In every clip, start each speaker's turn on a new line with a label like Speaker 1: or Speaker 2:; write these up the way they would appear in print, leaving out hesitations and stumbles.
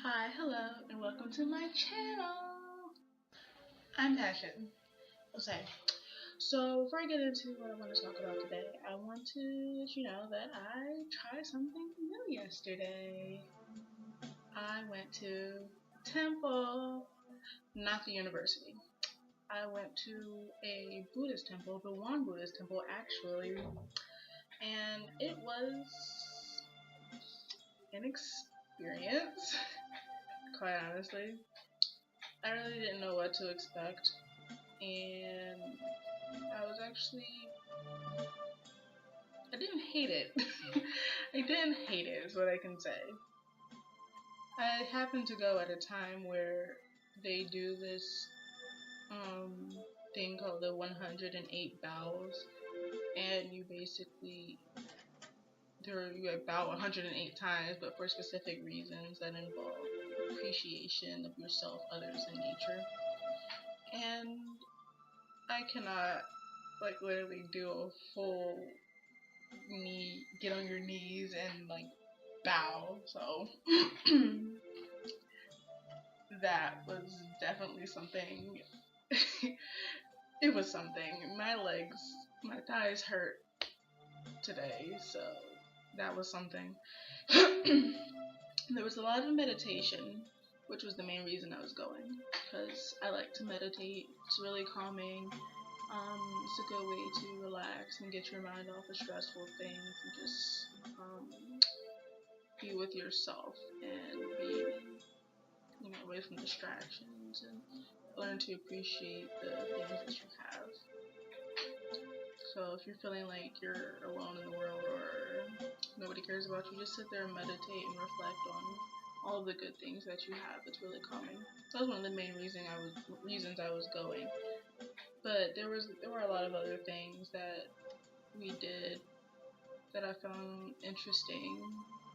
Speaker 1: Hi, hello, and welcome to my channel. I'm Passion. Okay, so before I get into what I want to talk about today, I want to let you know that I tried something new yesterday. I went to temple, not the university. I went to a Buddhist temple, the one Buddhist temple actually, and it was an experience, quite honestly. I really didn't know what to expect, and I was actually, I didn't hate it. I didn't hate it, is what I can say. I happened to go at a time where they do this um, thing called the 108 bows, and you basically, you bow 108 times, but for specific reasons that involve appreciation of yourself, others, and nature. And I cannot, like, literally do a full get on your knees and like bow. So that was definitely something. It was something. My legs, my thighs hurt today, so that was something. There was a lot of meditation, which was the main reason I was going, because I like to meditate. It's really calming. It's a good way to relax and get your mind off of stressful things and just be with yourself and be, away from distractions and learn to appreciate the things that you have. So if you're feeling like you're alone in the world or nobody cares about you, just sit there and meditate and reflect on all the good things that you have. It's really calming. So that was one of the main reasons I was going. But there were a lot of other things that we did that I found interesting.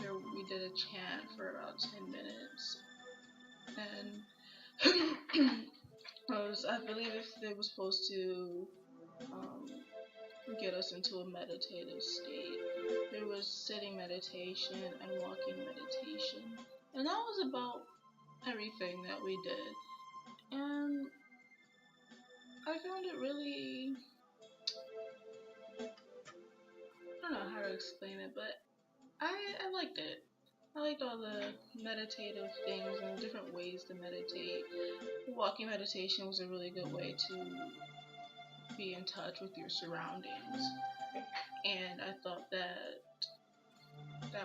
Speaker 1: We did a chant for about 10 minutes, and I believe it was supposed to get us into a meditative state. There was sitting meditation and walking meditation, and that was about everything that we did. And I found it really, I don't know how to explain it, but I liked it. I liked all the meditative things and different ways to meditate. Walking meditation was a really good way to be in touch with your surroundings. And I thought that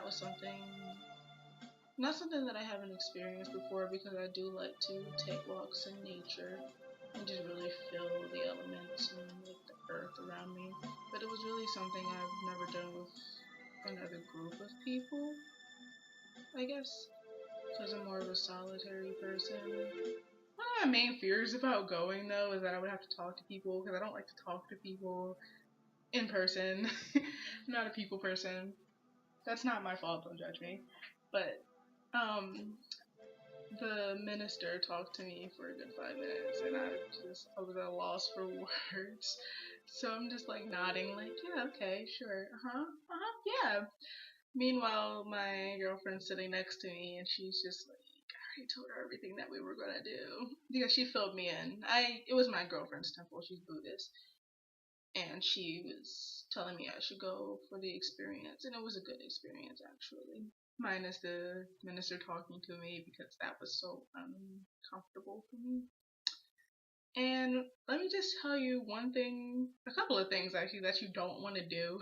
Speaker 1: was not something that I haven't experienced before, because I do like to take walks in nature and just really feel the elements and like the earth around me. But it was really something I've never done with another group of people, I guess, because I'm more of a solitary person. One of my main fears about going, though, is that I would have to talk to people, because I don't like to talk to people in person. I'm not a people person. That's not my fault, don't judge me. But the minister talked to me for a good 5 minutes, and I was at a loss for words. So I'm just like nodding, like, yeah, okay, sure, yeah. Meanwhile, my girlfriend's sitting next to me, and she's just like, I already told her everything that we were gonna do, because she filled me in. It was my girlfriend's temple. She's Buddhist, and she was telling me I should go for the experience, and it was a good experience actually. Minus the minister talking to me, because that was so uncomfortable for me. And let me just tell you a couple of things actually that you don't want to do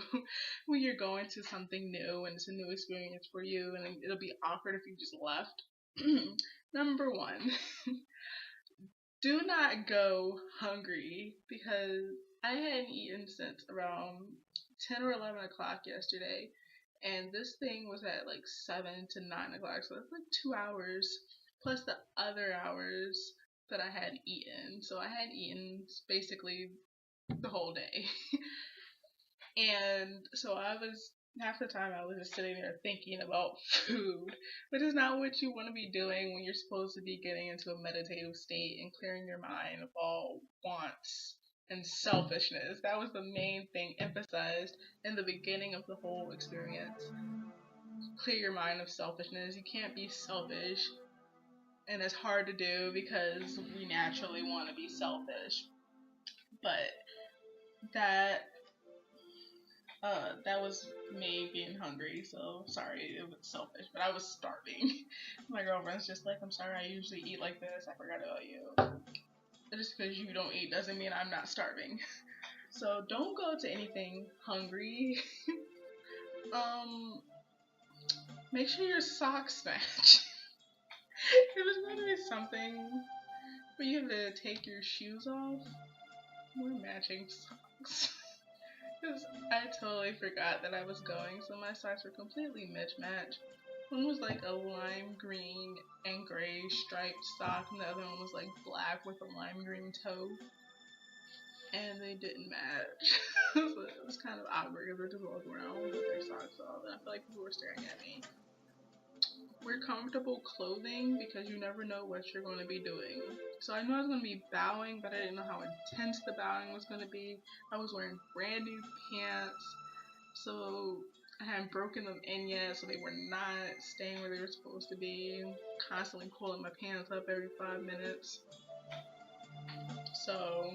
Speaker 1: when you're going to something new and it's a new experience for you, and it'll be awkward if you just left. Number one, do not go hungry, because I hadn't eaten since around 10 or 11 o'clock yesterday, and this thing was at like 7 to 9 o'clock, so it's like 2 hours plus the other hours that I had eaten. So I had eaten basically the whole day. And so half the time I was just sitting there thinking about food, which is not what you want to be doing when you're supposed to be getting into a meditative state and clearing your mind of all wants and selfishness. That was the main thing emphasized in the beginning of the whole experience. Clear your mind of selfishness. You can't be selfish and it's hard to do because we naturally want to be selfish. But that that was me being hungry, so sorry, it was selfish, but I was starving. My girlfriend's just like, I'm sorry, I usually eat like this, I forgot about you. Just because you don't eat doesn't mean I'm not starving. So don't go to anything hungry. um, Make sure your socks match. If it's going to be something where you have to take your shoes off, wear matching socks. Because I totally forgot that I was going, so my socks were completely mismatched. One was like a lime green and gray striped sock, and the other one was like black with a lime green toe. And they didn't match. So it was kind of awkward because I just walked around with their socks off, and I feel like people were staring at me. Wear comfortable clothing because you never know what you're going to be doing. So I knew I was going to be bowing, but I didn't know how intense the bowing was going to be. I was wearing brand new pants, so I hadn't broken them in yet, so they were not staying where they were supposed to be. Constantly pulling my pants up every 5 minutes. So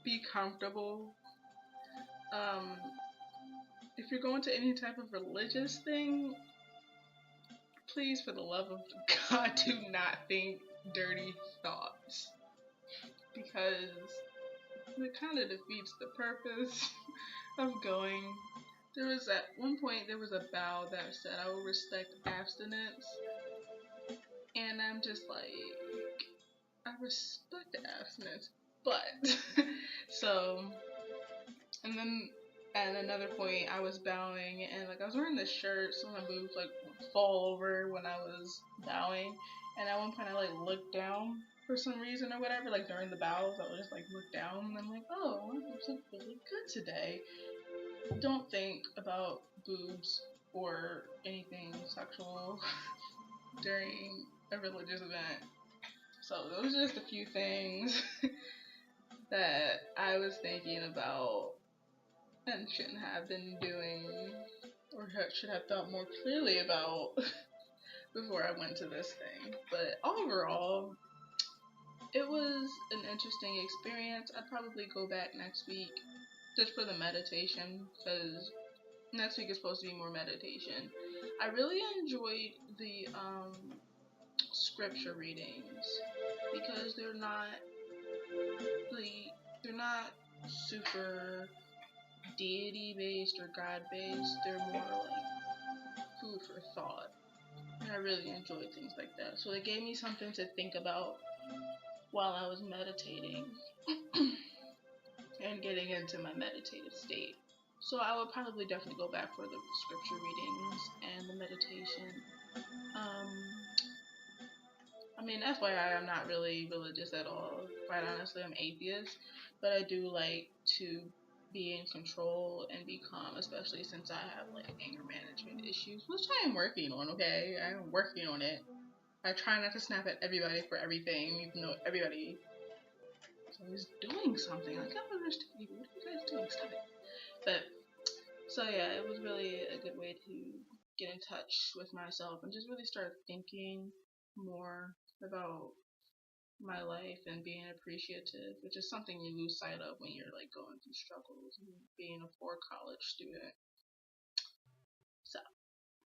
Speaker 1: be comfortable. If you're going to any type of religious thing, please, for the love of God, do not think dirty thoughts, because it kind of defeats the purpose of going. There was at one point there was a vow that said I will respect abstinence, and I'm just like, I respect abstinence, but so, and then at another point I was bowing, and like I was wearing this shirt, so my boobs like would fall over when I was bowing, and at one point I like looked down for some reason or whatever, like during the bows I would just like look down, and I'm like, oh, I look really good today. Don't think about boobs or anything sexual during a religious event. So those are just a few things that I was thinking about and shouldn't have been doing, or should have thought more clearly about before I went to this thing. But overall, it was an interesting experience. I'd probably go back next week just for the meditation, because next week is supposed to be more meditation. I really enjoyed the scripture readings because they're not super deity based or God based. They're more like food for thought, and I really enjoyed things like that. So they gave me something to think about while I was meditating and getting into my meditative state. So I would probably definitely go back for the scripture readings and the meditation. I mean, FYI, I'm not really religious at all. Quite honestly, I'm atheist, but I do like to be in control and be calm, especially since I have like anger management issues, which I am working on. Okay, I am working on it. I try not to snap at everybody for everything, even though everybody is always doing something. Like, I don't understand you. What are you guys doing? Stop it. But so yeah, it was really a good way to get in touch with myself and just really start thinking more about my life and being appreciative, which is something you lose sight of when you're like going through struggles and being a poor college student.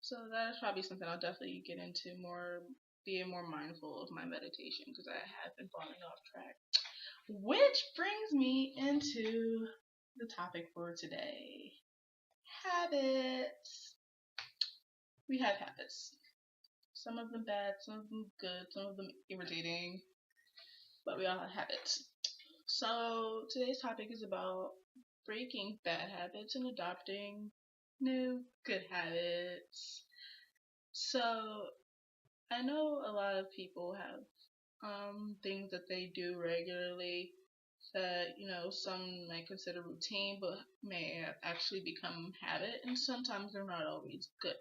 Speaker 1: So that is probably something I'll definitely get into more, being more mindful of my meditation, because I have been falling off track. Which brings me into the topic for today. Habits. We have habits. Some of them bad, some of them good, some of them irritating, but we all have habits. So today's topic is about breaking bad habits and adopting new good habits. So I know a lot of people have things that they do regularly that, you know, some might consider routine but may actually become habit, and sometimes they're not always good.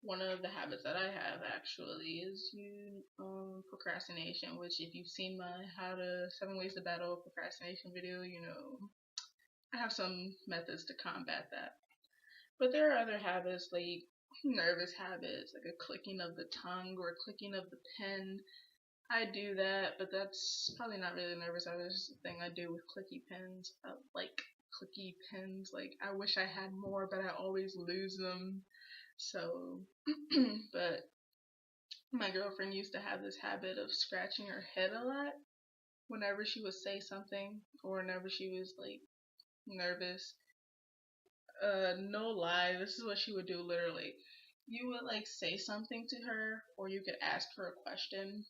Speaker 1: One of the habits that I have actually is procrastination, which if you've seen my How to 7 Ways to Battle Procrastination video, you know I have some methods to combat that. But there are other habits like nervous habits, like a clicking of the tongue or a clicking of the pen. I do that, but that's probably not really a nervous habit. It's just a thing I do with clicky pens. Like clicky pens. Like I wish I had more, but I always lose them. So, but my girlfriend used to have this habit of scratching her head a lot whenever she would say something or whenever she was like nervous. No lie, this is what she would do literally. You would like say something to her, or you could ask her a question,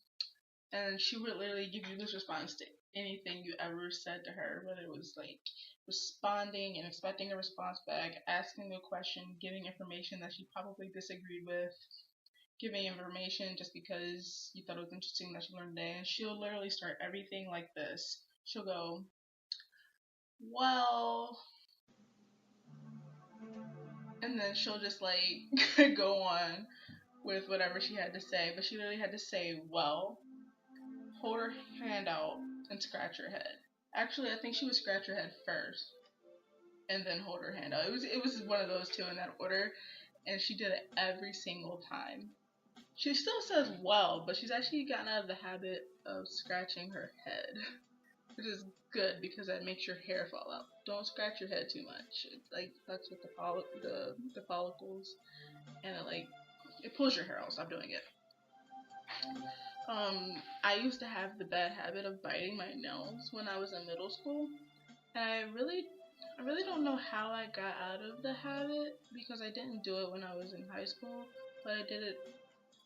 Speaker 1: and she would literally give you this response to anything you ever said to her, whether it was like responding and expecting a response back, asking a question, giving information that she probably disagreed with, giving information just because you thought it was interesting that you learned today, and she'll literally start everything like this. She'll go, well, and then she'll just like go on with whatever she had to say, but she literally had to say, well, hold her hand out and scratch her head. Actually, I think she would scratch her head first and then hold her hand out. It was one of those two in that order, and she did it every single time. She still says well, but she's actually gotten out of the habit of scratching her head, which is good because that makes your hair fall out. Don't scratch your head too much. It like fucks with the follicles, and it pulls your hair out. Stop doing it. I used to have the bad habit of biting my nails when I was in middle school, and I really don't know how I got out of the habit because I didn't do it when I was in high school, but I did it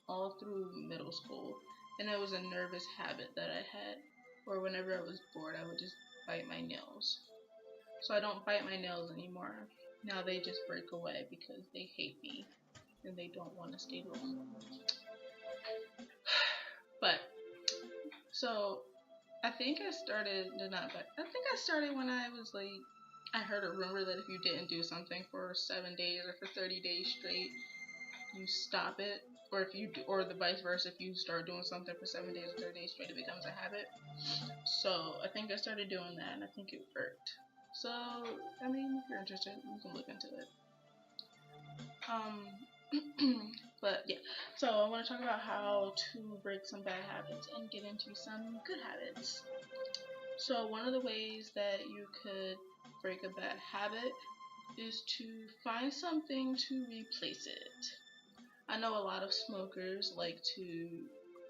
Speaker 1: all through middle school, and it was a nervous habit that I had, or whenever I was bored, I would just bite my nails. So I don't bite my nails anymore. Now they just break away because they hate me and they don't want to stay long. But so I think I started when I was like, I heard a rumor that if you didn't do something for 7 days or for 30 days straight, you stop it, or if you do, or the vice versa, if you start doing something for 7 days or 30 days straight, it becomes a habit. So I think I started doing that, and I think it worked. So I mean, if you're interested, you can look into it. But yeah, so I want to talk about how to break some bad habits and get into some good habits. So one of the ways that you could break a bad habit is to find something to replace it. I know a lot of smokers like to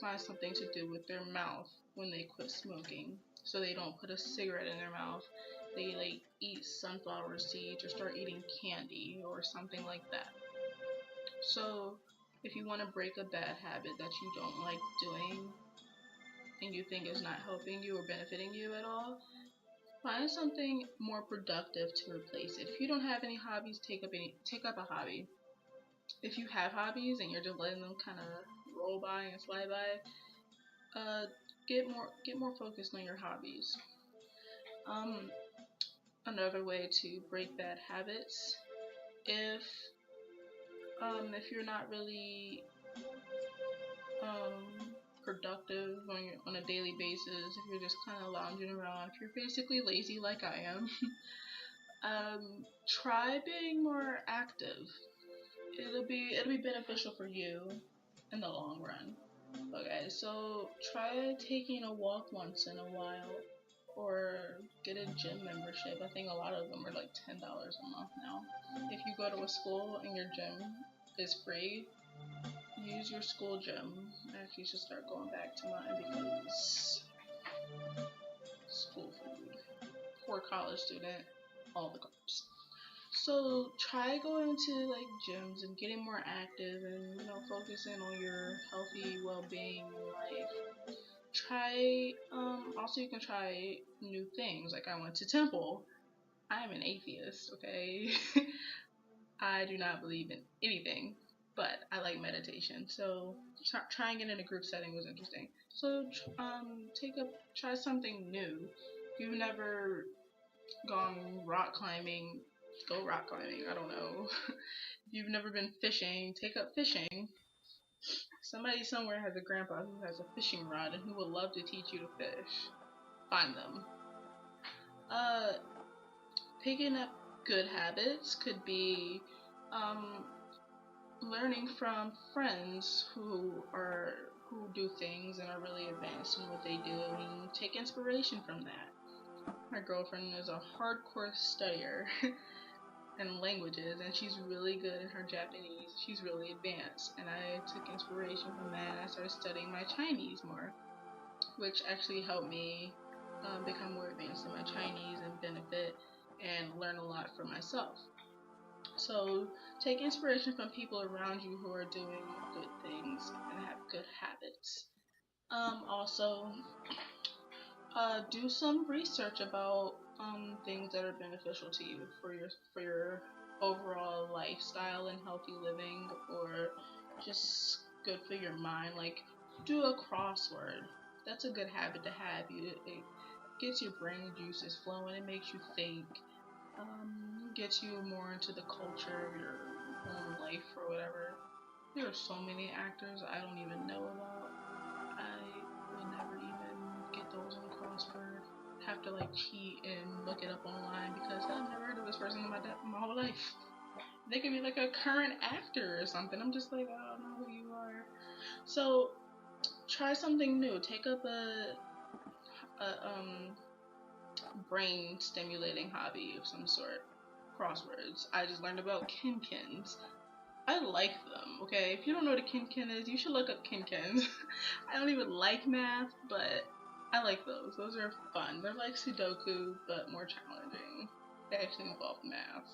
Speaker 1: find something to do with their mouth when they quit smoking, so they don't put a cigarette in their mouth. They like eat sunflower seeds or start eating candy or something like that. So if you want to break a bad habit that you don't like doing and you think is not helping you or benefiting you at all, find something more productive to replace it. If you don't have any hobbies, take up a hobby. If you have hobbies and you're just letting them kind of roll by and slide by, get more focused on your hobbies. Another way to break bad habits, if you're not really productive on a daily basis, if you're just kind of lounging around, if you're basically lazy like I am, try being more active. It'll be beneficial for you in the long run. Okay, so try taking a walk once in a while, or get a gym membership. I think a lot of them are like $10 a month now. If you go to a school and your gym is free, use your school gym. I actually should start going back to mine because school food for a college student, all the carbs. So try going to like gyms and getting more active and focusing on your healthy well-being in life. Try also you can try new things. Like I went to temple. I'm an atheist, okay? I do not believe in anything, but I like meditation. So trying it in a group setting was interesting. So try something new. If you've never gone rock climbing, go rock climbing. I don't know. If you've never been fishing, take up fishing. Somebody somewhere has a grandpa who has a fishing rod and who would love to teach you to fish. Find them. Picking up good habits could be learning from friends who do things and are really advanced in what they do and take inspiration from that. My girlfriend is a hardcore studier in languages, and she's really good in her Japanese. She's really advanced, and I took inspiration from that, and I started studying my Chinese more, which actually helped me become more advanced in my Chinese and benefit and learn a lot for myself. So take inspiration from people around you who are doing good things and have good habits. Also, do some research about things that are beneficial to you for your overall lifestyle and healthy living, or just good for your mind. Like, do a crossword. That's a good habit to have. It gets your brain juices flowing. It makes you think. Gets you more into the culture of your own life or whatever. There are so many actors I don't even know about. I would never even get those on crossword. Have to like cheat and look it up online because I've never heard of this person in my whole life. They could be like a current actor or something. I'm just like, I don't know who you are. So try something new. Take up a brain stimulating hobby of some sort. Crosswords. I just learned about Kinkins. I like them, okay? If you don't know what a Kinkin is, you should look up Kinkins. I don't even like math, but I like those. Those are fun. They're like Sudoku, but more challenging. They actually involve math.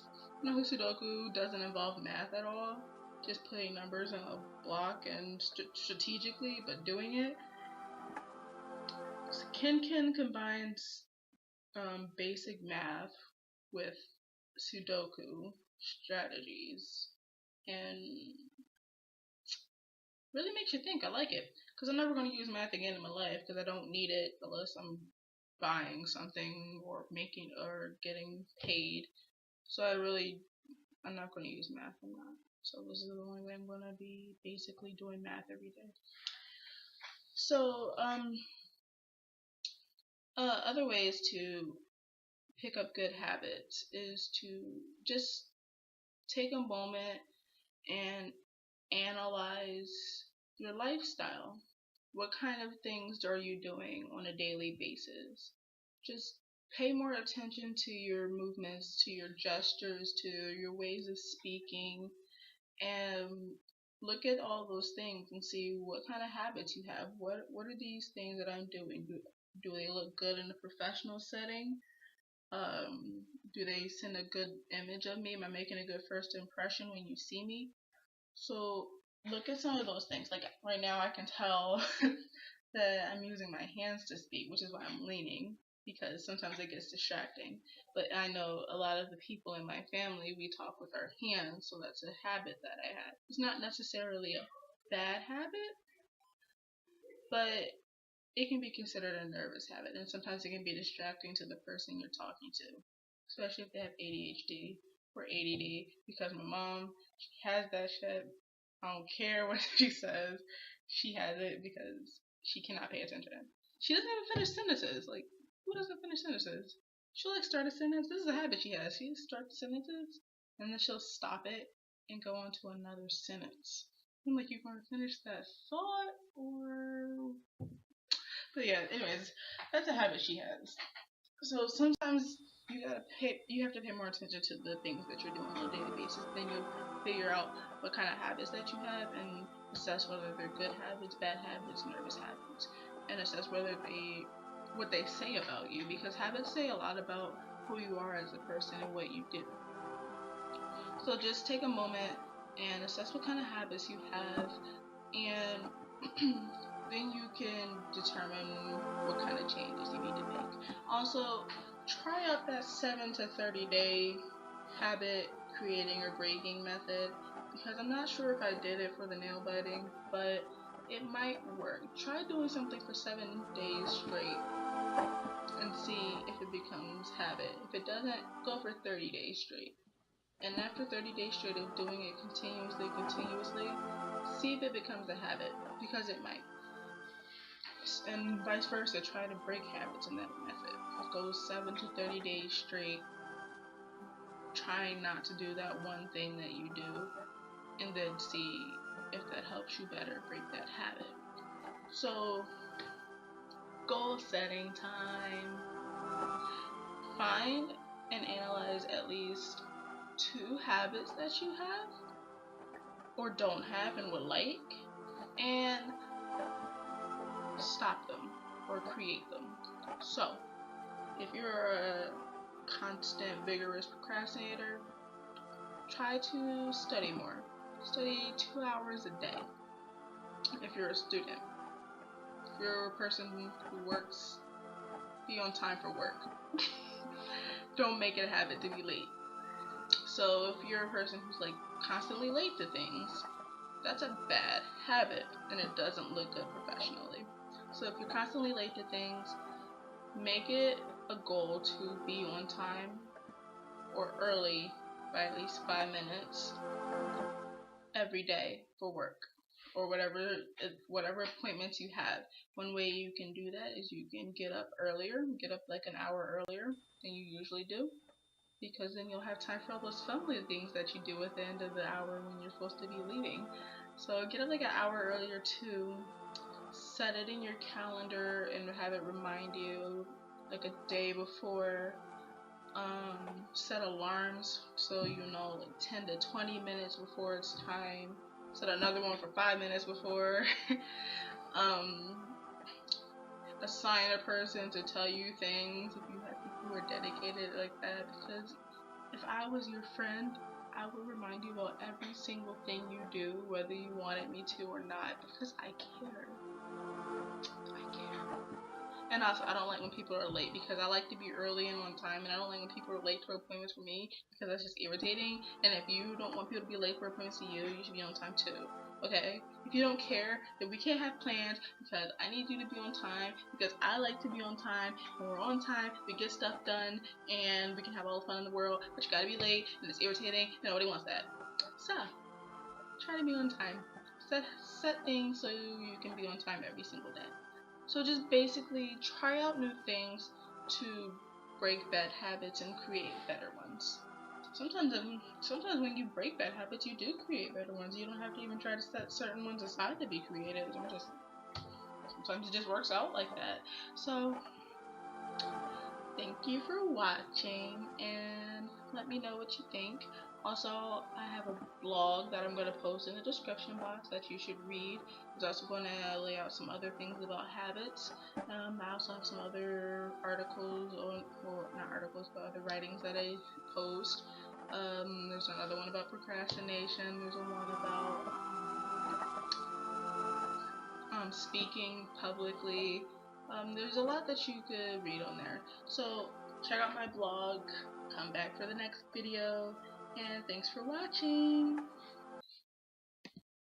Speaker 1: You know who Sudoku doesn't involve math at all? Just putting numbers in a block and strategically, but doing it. So Kinkin combines basic math with Sudoku strategies and really makes you think. I like it because I'm never going to use math again in my life because I don't need it unless I'm buying something or making or getting paid. So I'm not going to use math. I'm not. So this is the only way I'm going to be basically doing math every day. So other ways to pick up good habits is to just take a moment and analyze your lifestyle. What kind of things are you doing on a daily basis? Just pay more attention to your movements, to your gestures, to your ways of speaking, and look at all those things and see what kind of habits you have. What are these things that I'm doing? Do they look good in a professional setting? Do they send a good image of me? Am I making a good first impression when you see me? So look at some of those things. Like right now, I can tell that I'm using my hands to speak, which is why I'm leaning because sometimes it gets distracting. But I know a lot of the people in my family, we talk with our hands, so that's a habit that I have. It's not necessarily a bad habit, but it can be considered a nervous habit, and sometimes it can be distracting to the person you're talking to, especially if they have ADHD or ADD. Because my mom, she has that shit. I don't care what she says, she has it because she cannot pay attention. She doesn't even finish sentences. Like, who doesn't finish sentences? She'll like start a sentence. This is a habit she has. She starts sentences and then she'll stop it and go on to another sentence. I'm like, you're gonna finish that thought or but yeah, anyways, that's a habit she has. So sometimes you have to pay more attention to the things that you're doing on a daily basis. Then you'll figure out what kind of habits that you have and assess whether they're good habits, bad habits, nervous habits, and assess whether what they say about you, because habits say a lot about who you are as a person and what you do. So just take a moment and assess what kind of habits you have, and then you can determine what kind of changes you need to make. Also, try out that 7 to 30 day habit creating or breaking method, because I'm not sure if I did it for the nail biting, but it might work. Try doing something for 7 days straight and see if it becomes habit. If it doesn't, go for 30 days straight. And after 30 days straight of doing it continuously, see if it becomes a habit, because it might. And vice versa, try to break habits in that method. Go 7 to 30 days straight, trying not to do that one thing that you do, and then see if that helps you better break that habit. So, goal setting time. Find and analyze at least 2 habits that you have or don't have and would like, and stop them or create them. So, if you're a constant, vigorous procrastinator, try to study more. Study 2 hours a day if you're a student. If you're a person who works, be on time for work. Don't make it a habit to be late. So if you're a person who's like constantly late to things, that's a bad habit and it doesn't look good professionally. So if you're constantly late to things, make it a goal to be on time or early by at least 5 minutes every day for work or whatever appointments you have. One way you can do that is you can get up earlier, get up like an hour earlier than you usually do, because then you'll have time for all those family things that you do at the end of the hour when you're supposed to be leaving. So get up like an hour earlier too. Set it in your calendar and have it remind you like a day before. Set alarms so you know like 10 to 20 minutes before it's time. Set another one for 5 minutes before. Assign a person to tell you things if you have people who are dedicated like that, because if I was your friend, I would remind you about every single thing you do, whether you wanted me to or not, because I care. And also, I don't like when people are late, because I like to be early and on time, and I don't like when people are late for appointments for me, because that's just irritating. And if you don't want people to be late for appointments to you, you should be on time too. Okay? If you don't care, then we can't have plans, because I need you to be on time, because I like to be on time. When we're on time, we get stuff done, and we can have all the fun in the world, but you gotta be late, and it's irritating, and nobody wants that. So, try to be on time. Set things so you can be on time every single day. So just basically try out new things to break bad habits and create better ones. Sometimes when you break bad habits, you do create better ones. You don't have to even try to set certain ones aside to be creative. Sometimes it just works out like that. So thank you for watching, and let me know what you think. Also, I have a blog that I'm going to post in the description box that you should read. It's also going to lay out some other things about habits. I also have some other articles, not articles, but other writings that I post. There's another one about procrastination. There's one about speaking publicly. There's a lot that you could read on there. So check out my blog, come back for the next video, and thanks for watching.